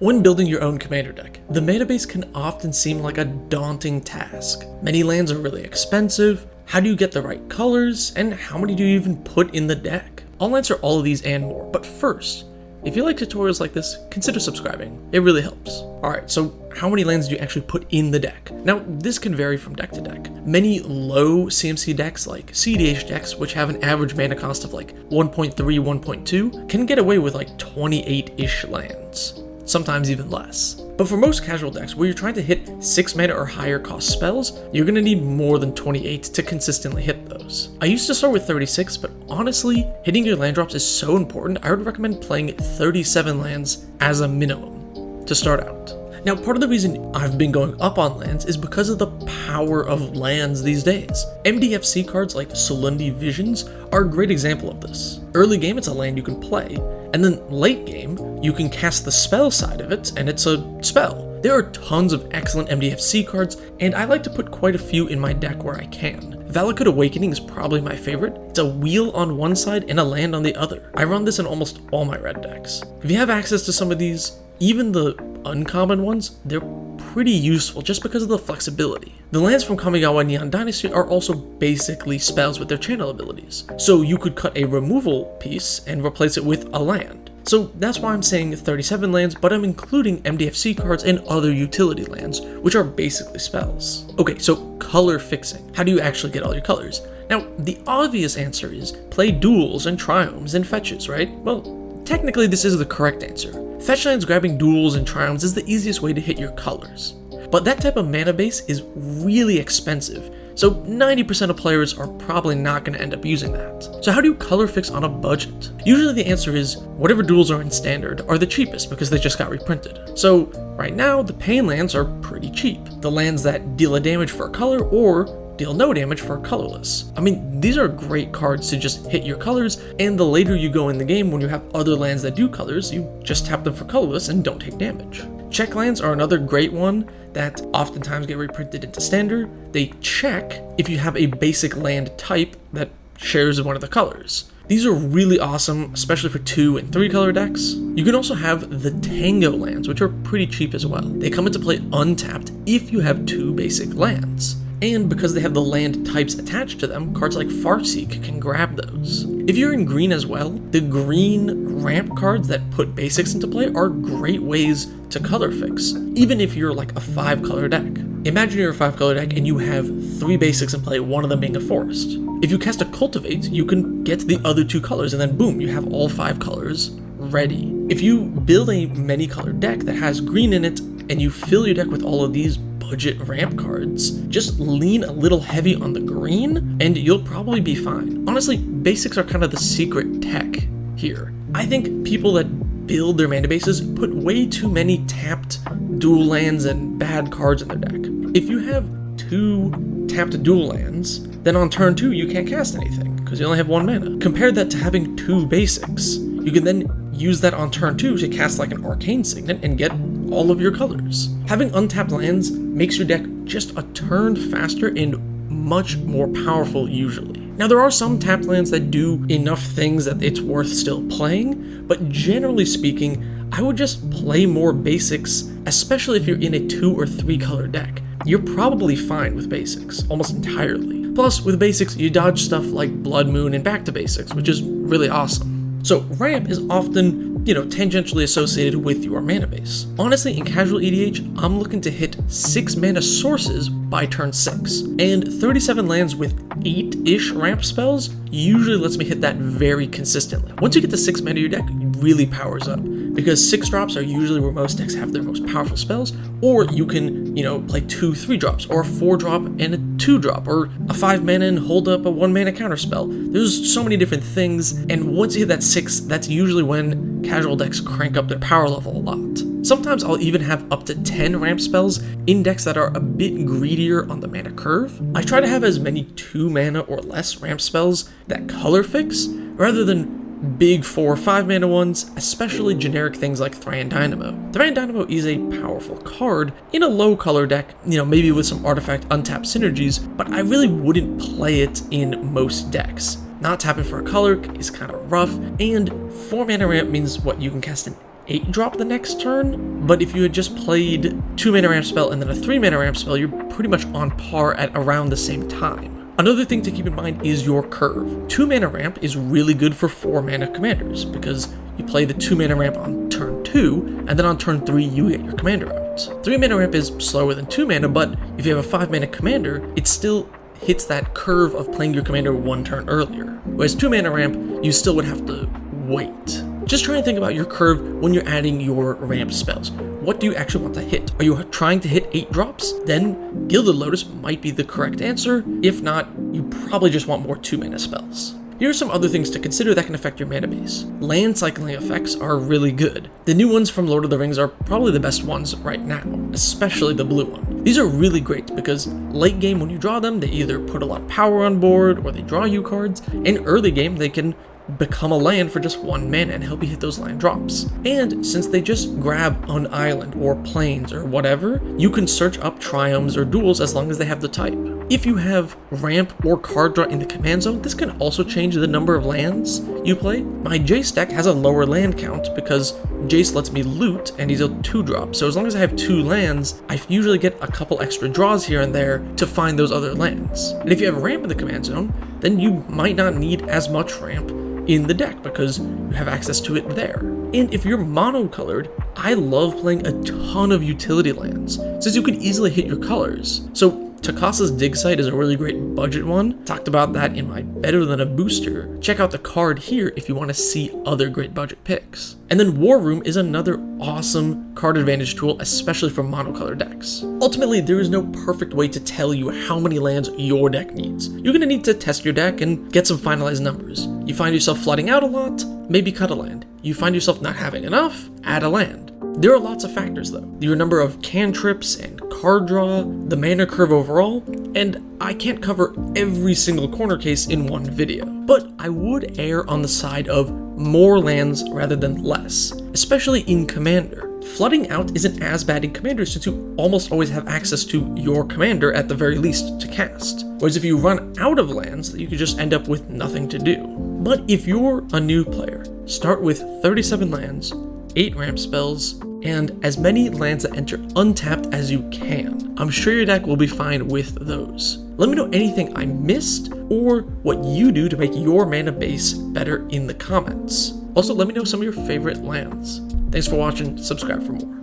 When building your own commander deck, the mana base can often seem like a daunting task. Many lands are really expensive. How do you get the right colors, and how many do you even put in the deck? I'll answer all of these and more, but first, if you like tutorials like this, consider subscribing. It really helps. Alright, so how many lands do you actually put in the deck? Now, this can vary from deck to deck. Many low CMC decks, like EDH decks, which have an average mana cost of like 1.3, 1.2, can get away with like 28-ish lands. Sometimes even less. But for most casual decks where you're trying to hit 6 mana or higher cost spells, you're going to need more than 28 to consistently hit those. I used to start with 36, but honestly, hitting your land drops is so important, I would recommend playing 37 lands as a minimum to start out. Now, part of the reason I've been going up on lands is because of the power of lands these days. MDFC cards like Solundi Visions are a great example of this. Early game, it's a land you can play, and then late game, you can cast the spell side of it, and it's a spell. There are tons of excellent MDFC cards, and I like to put quite a few in my deck where I can. Valakut Awakening is probably my favorite. It's a wheel on one side and a land on the other. I run this in almost all my red decks. If you have access to some of these, even the uncommon ones, they're pretty useful just because of the flexibility. The lands from Kamigawa Neon Dynasty are also basically spells with their channel abilities. So you could cut a removal piece and replace it with a land. So that's why I'm saying 37 lands, but I'm including MDFC cards and other utility lands, which are basically spells. Okay, so color fixing. How do you actually get all your colors? Now, the obvious answer is play duels and triomes and fetches, right? Well, technically this is the correct answer. Fetch lands grabbing duels and triomes is the easiest way to hit your colors. But that type of mana base is really expensive, so 90% of players are probably not going to end up using that. So how do you color fix on a budget? Usually the answer is whatever duels are in standard are the cheapest because they just got reprinted. So right now the pain lands are pretty cheap. The lands that deal a damage for a color or deal no damage for colorless. I mean, these are great cards to just hit your colors, and the later you go in the game when you have other lands that do colors, you just tap them for colorless and don't take damage. Check lands are another great one that oftentimes get reprinted into standard. They check if you have a basic land type that shares one of the colors. These are really awesome, especially for 2 and 3 color decks. You can also have the Tango lands, which are pretty cheap as well. They come into play untapped if you have 2 basic lands. And because they have the land types attached to them, cards like Farseek can grab those. If you're in green as well, the green ramp cards that put basics into play are great ways to color fix, even if you're like a 5 color deck. Imagine you're a 5 color deck and you have 3 basics in play, one of them being a forest. If you cast a Cultivate, you can get the other 2 colors and then boom, you have all 5 colors ready. If you build a many color deck that has green in it and you fill your deck with all of these budget ramp cards, just lean a little heavy on the green and you'll probably be fine. Honestly, basics are kind of the secret tech here. I think people that build their mana bases put way too many tapped dual lands and bad cards in their deck. If you have 2 tapped dual lands, then on turn 2 you can't cast anything because you only have 1 mana. Compare that to having 2 basics. You can then use that on turn 2 to cast like an Arcane Signet and get all of your colors. Having untapped lands makes your deck just a turn faster and much more powerful usually. Now there are some tapped lands that do enough things that it's worth still playing, but generally speaking, I would just play more basics, especially if you're in a 2 or 3 color deck. You're probably fine with basics, almost entirely. Plus, with basics, you dodge stuff like Blood Moon and Back to Basics, which is really awesome. So ramp is often, tangentially associated with your mana base. Honestly, in casual EDH, I'm looking to hit 6 mana sources by turn 6, and 37 lands with 8-ish ramp spells usually lets me hit that very consistently. Once you get to 6 mana, your deck really powers up, because 6 drops are usually where most decks have their most powerful spells, or you can, play 2 3-drops, or a 4-drop and a 2-drop, or a 5 mana and hold up a 1 mana counter spell. There's so many different things, and once you hit that 6, that's usually when casual decks crank up their power level a lot. Sometimes I'll even have up to 10 ramp spells in decks that are a bit greedier on the mana curve. I try to have as many 2 mana or less ramp spells that color fix, rather than big 4 or 5 mana ones, especially generic things like Thran Dynamo. Thran Dynamo is a powerful card in a low color deck, maybe with some artifact untapped synergies, but I really wouldn't play it in most decks. Not tapping for a color is kind of rough, and 4 mana ramp means you can cast an 8-drop the next turn, but if you had just played 2-mana ramp spell and then a 3-mana ramp spell, you're pretty much on par at around the same time. Another thing to keep in mind is your curve. 2-mana ramp is really good for 4-mana commanders because you play the 2-mana ramp on turn 2, and then on turn 3 you get your commander out. 3-mana ramp is slower than 2-mana, but if you have a 5-mana commander, it still hits that curve of playing your commander 1 turn earlier. Whereas 2-mana ramp, you still would have to wait. Just try and think about your curve when you're adding your ramp spells. What do you actually want to hit? Are you trying to hit 8 drops? Then Gilded Lotus might be the correct answer. If not, you probably just want more 2-mana spells. Here are some other things to consider that can affect your mana base. Land cycling effects are really good. The new ones from Lord of the Rings are probably the best ones right now, especially the blue one. These are really great because late game when you draw them, they either put a lot of power on board or they draw you cards, and early game they can become a land for just 1 mana and help you hit those land drops. And since they just grab an island or plains or whatever, you can search up triomes or duels as long as they have the type. If you have ramp or card draw in the command zone, this can also change the number of lands you play. My Jace deck has a lower land count because Jace lets me loot and he's a 2-drop, so as long as I have 2 lands, I usually get a couple extra draws here and there to find those other lands. And if you have ramp in the command zone, then you might not need as much ramp in the deck because you have access to it there. And if you're monocolored, I love playing a ton of utility lands since you can easily hit your colors. So Takasa's Dig Site is a really great budget one. Talked about that in my Better Than a Booster. Check out the card here if you want to see other great budget picks. And then War Room is another awesome card advantage tool, especially for monocolor decks. Ultimately, there is no perfect way to tell you how many lands your deck needs. You're going to need to test your deck and get some finalized numbers. You find yourself flooding out a lot, maybe cut a land. You find yourself not having enough, add a land. There are lots of factors though. Your number of cantrips and card draw, the mana curve overall, and I can't cover every single corner case in one video. But I would err on the side of more lands rather than less, especially in Commander. Flooding out isn't as bad in Commander since you almost always have access to your commander at the very least to cast. Whereas if you run out of lands, you could just end up with nothing to do. But if you're a new player, start with 37 lands, 8 ramp spells, and as many lands that enter untapped as you can. I'm sure your deck will be fine with those. Let me know anything I missed or what you do to make your mana base better in the comments. Also, let me know some of your favorite lands. Thanks for watching, subscribe for more.